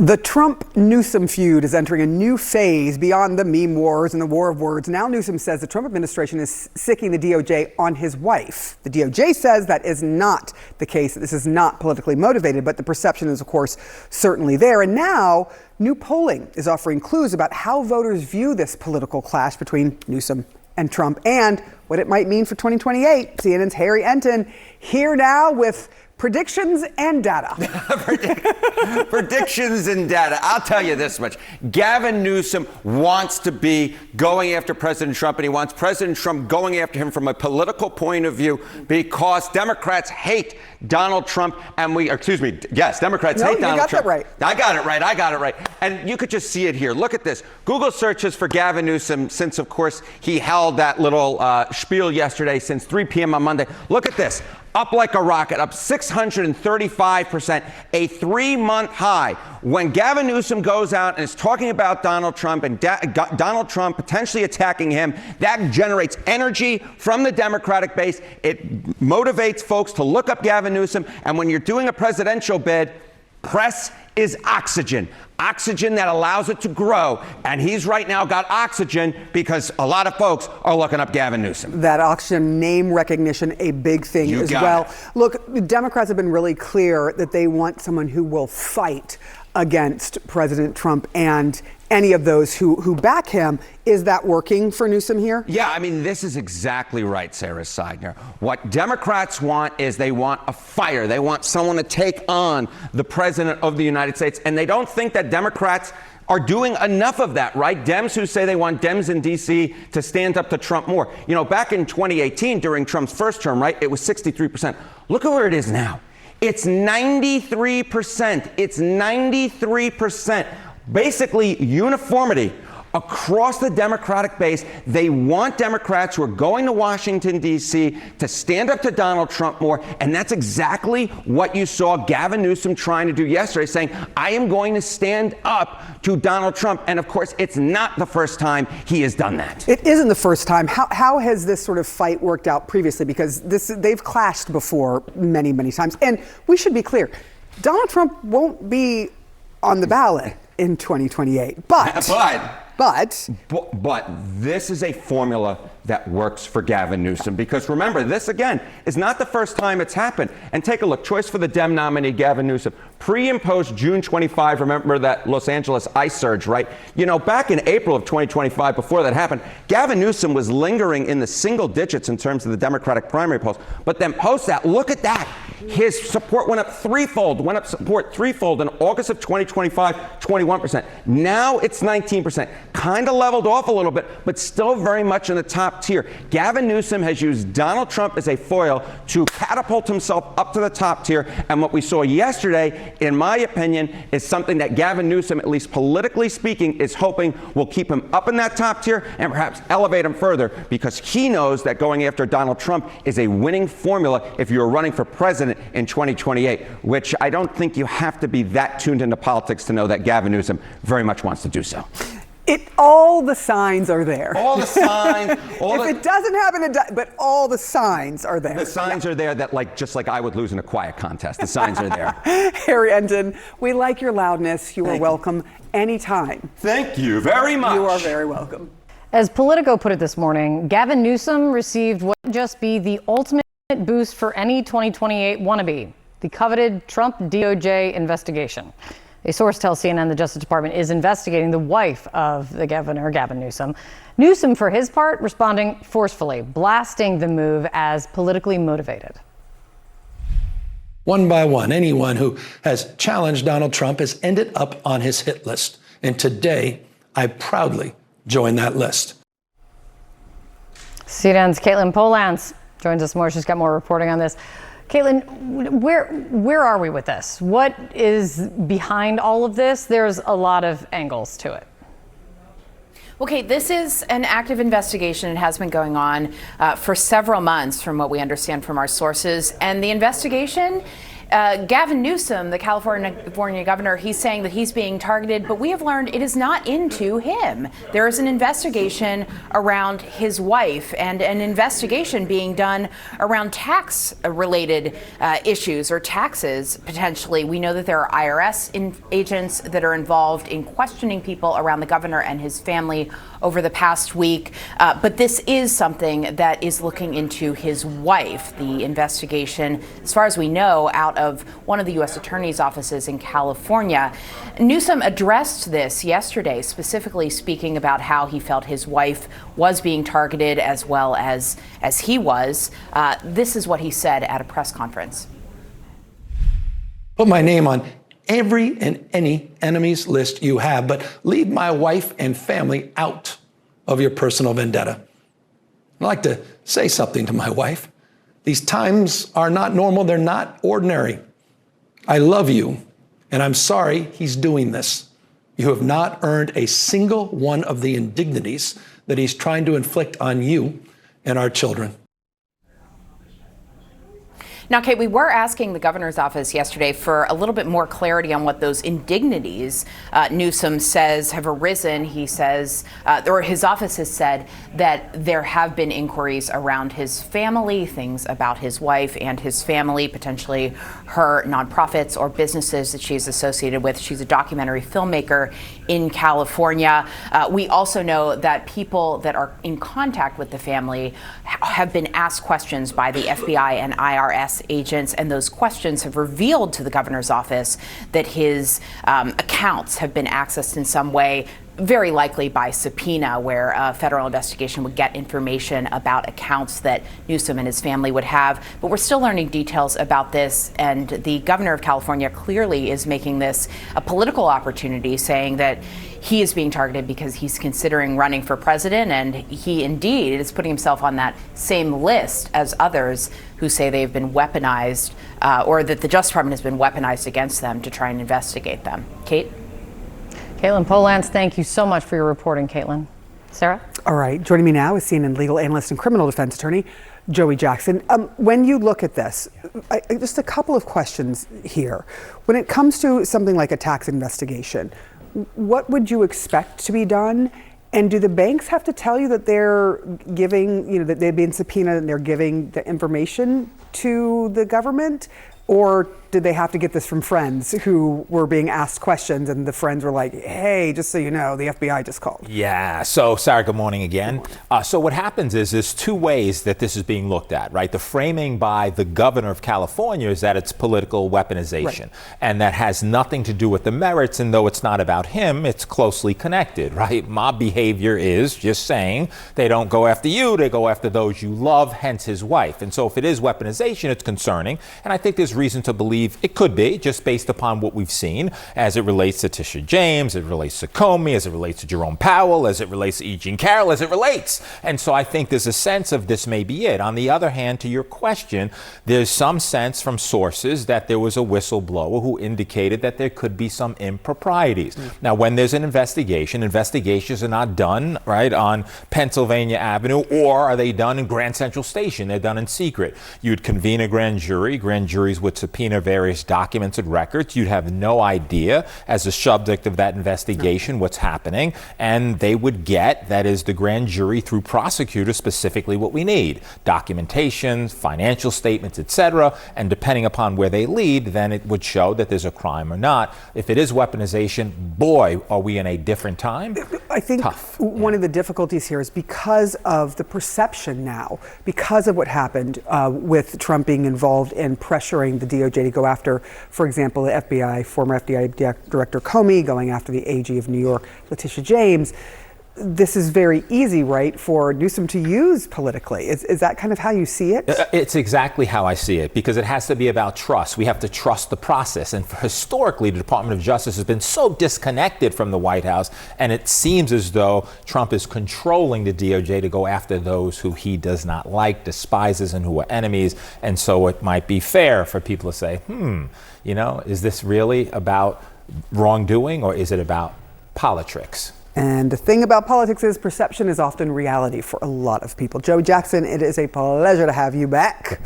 The Trump-Newsom feud is entering a new phase beyond the meme wars and the war of words. Now Newsom says the Trump administration is sicking the DOJ on his wife. The DOJ says that is not the case. This is not politically motivated, but the perception is, of course, certainly there. And now new polling is offering clues about how voters view this political clash between Newsom and Trump and what it might mean for 2028. CNN's Harry Enten here now with predictions and data. Predictions and data. I'll tell you this much. Gavin Newsom wants to be going after President Trump, and he wants President Trump going after him from a political point of view because Democrats hate Donald Trump, and Democrats hate Donald Trump. That right. I got it right. And you could just see it here. Look at this. Google searches for Gavin Newsom since, of course, he held that little spiel yesterday since 3 p.m. on Monday. Look at this. Up like a rocket, up 635%, a 3-month high. When Gavin Newsom goes out and is talking about Donald Trump and Donald Trump potentially attacking him, that generates energy from the Democratic base. It motivates folks to look up Gavin Newsom. And when you're doing a presidential bid, press is oxygen that allows it to grow. And he's right now got oxygen because a lot of folks are looking up Gavin Newsom. That oxygen, name recognition, a big thing as well. Look, the Democrats have been really clear that they want someone who will fight against President Trump and any of those who back him. Is that working for Newsom here? Yeah, I mean, this is exactly right, Sarah Seidner. What Democrats want is they want a fighter. They want someone to take on the president of the United States. And they don't think that Democrats are doing enough of that, right? Dems who say they want Dems in D.C. to stand up to Trump more. You know, back in 2018, during Trump's first term, right, it was 63%. Look at where it is now. It's 93%. It's 93%. Basically, uniformity across the Democratic base. They want Democrats who are going to Washington, D.C. to stand up to Donald Trump more. And that's exactly what you saw Gavin Newsom trying to do yesterday, saying, I am going to stand up to Donald Trump. And of course, it's not the first time he has done that. It isn't the first time. How has this sort of fight worked out previously? Because they've clashed before many, many times. And we should be clear, Donald Trump won't be on the ballot in 2028. But this is a formula that works for Gavin Newsom, because remember, this again is not the first time it's happened. And take a look, choice for the Dem nominee, Gavin Newsom, pre and post June 25. Remember that Los Angeles ice surge, right? You know, back in April of 2025, before that happened, Gavin Newsom was lingering in the single digits in terms of the Democratic primary polls. But then post that, look at that. His support went up threefold in August of 2025, 21%. Now it's 19%. Kind of leveled off a little bit, but still very much in the top tier. Gavin Newsom has used Donald Trump as a foil to catapult himself up to the top tier. And what we saw yesterday, in my opinion, is something that Gavin Newsom, at least politically speaking, is hoping will keep him up in that top tier and perhaps elevate him further, because he knows that going after Donald Trump is a winning formula if you're running for president in 2028, which I don't think you have to be that tuned into politics to know that Gavin Newsom very much wants to do so. All the signs are there. All the signs. It doesn't happen, but all the signs are there. The signs are there that, just like I would lose in a quiet contest. The signs are there. Harry Enten, we like your loudness. You are welcome anytime. Thank you very much. You are very welcome. As Politico put it this morning, Gavin Newsom received what would just be the ultimate boost for any 2028 wannabe, the coveted Trump DOJ investigation. A source tells CNN the Justice Department is investigating the wife of the governor, Gavin Newsom. Newsom, for his part, responding forcefully, blasting the move as politically motivated. One by one, anyone who has challenged Donald Trump has ended up on his hit list. And today, I proudly join that list. CNN's Caitlin Polans joins us more. She's got more reporting on this. Caitlin, where are we with this? What is behind all of this? There's a lot of angles to it. Okay, this is an active investigation. It has been going on for several months, from what we understand from our sources. And the investigation Gavin Newsom, the California governor, he's saying that he's being targeted, but we have learned it is not into him. There is an investigation around his wife and an investigation being done around tax-related issues or taxes, potentially. We know that there are IRS agents that are involved in questioning people around the governor and his family over the past week. But this is something that is looking into his wife. The investigation, as far as we know, out of one of the U.S. attorney's offices in California. Newsom addressed this yesterday, specifically speaking about how he felt his wife was being targeted as well as he was. This is what he said at a press conference. Put my name on every and any enemy's list you have, but leave my wife and family out of your personal vendetta. I'd like to say something to my wife. These times are not normal. They're not ordinary. I love you, and I'm sorry he's doing this. You have not earned a single one of the indignities that he's trying to inflict on you and our children. Now, Kate, we were asking the governor's office yesterday for a little bit more clarity on what those indignities Newsom says have arisen. He says, or his office has said, that there have been inquiries around his family, things about his wife and his family, potentially her nonprofits or businesses that she's associated with. She's a documentary filmmaker in California. We also know that people that are in contact with the family have been asked questions by the FBI and IRS agents, and those questions have revealed to the governor's office that his accounts have been accessed in some way, very likely by subpoena, where a federal investigation would get information about accounts that Newsom and his family would have. But we're still learning details about this, and the governor of California clearly is making this a political opportunity, saying that he is being targeted because he's considering running for president, and he indeed is putting himself on that same list as others who say they've been weaponized, or that the Justice Department has been weaponized against them to try and investigate them. Kate? Caitlin Polantz, thank you so much for your reporting, Caitlin. Sarah? All right, joining me now is CNN legal analyst and criminal defense attorney Joey Jackson. When you look at this, just a couple of questions here. When it comes to something like a tax investigation, what would you expect to be done? And do the banks have to tell you that they're giving, that they've been subpoenaed and they're giving the information to the government? Or did they have to get this from friends who were being asked questions and the friends were like, hey, just so you know, the FBI just called? Yeah. So, Sarah, good morning again. So what happens is there's two ways that this is being looked at, right? The framing by the governor of California is that it's political weaponization. Right. And that has nothing to do with the merits. And though it's not about him, it's closely connected, right? Mob behavior is just saying they don't go after you, they go after those you love, hence his wife. And so if it is weaponization, it's concerning. And I think there's reason to believe it could be, just based upon what we've seen as it relates to Tisha James, as it relates to Comey, as it relates to Jerome Powell, as it relates to E. Jean Carroll, as it relates. And so I think there's a sense of this may be it. On the other hand, to your question, there's some sense from sources that there was a whistleblower who indicated that there could be some improprieties. Now, when there's an investigation, investigations are not done, right, on Pennsylvania Avenue, or are they done in Grand Central Station? They're done in secret. You'd convene a grand jury. Grand juries would subpoena various documents and records. You'd have no idea as the subject of that investigation what's happening, and they would get, that is the grand jury through prosecutors, specifically what we need: documentation, financial statements, etc. And depending upon where they lead, then it would show that there's a crime or not. If it is weaponization, boy, are we in a different time. I think one of the difficulties here is because of the perception now, because of what happened with Trump being involved in pressuring the DOJ to go after, for example, the FBI, former FBI Director Comey, going after the AG of New York, Letitia James. This is very easy, right, for Newsom to use politically. Is that kind of how you see it? It's exactly how I see it, because it has to be about trust. We have to trust the process. And historically, the Department of Justice has been so disconnected from the White House, and it seems as though Trump is controlling the DOJ to go after those who he does not like, despises, and who are enemies. And so it might be fair for people to say, is this really about wrongdoing, or is it about politics? And the thing about politics is perception is often reality for a lot of people. Joey Jackson, it is a pleasure to have you back.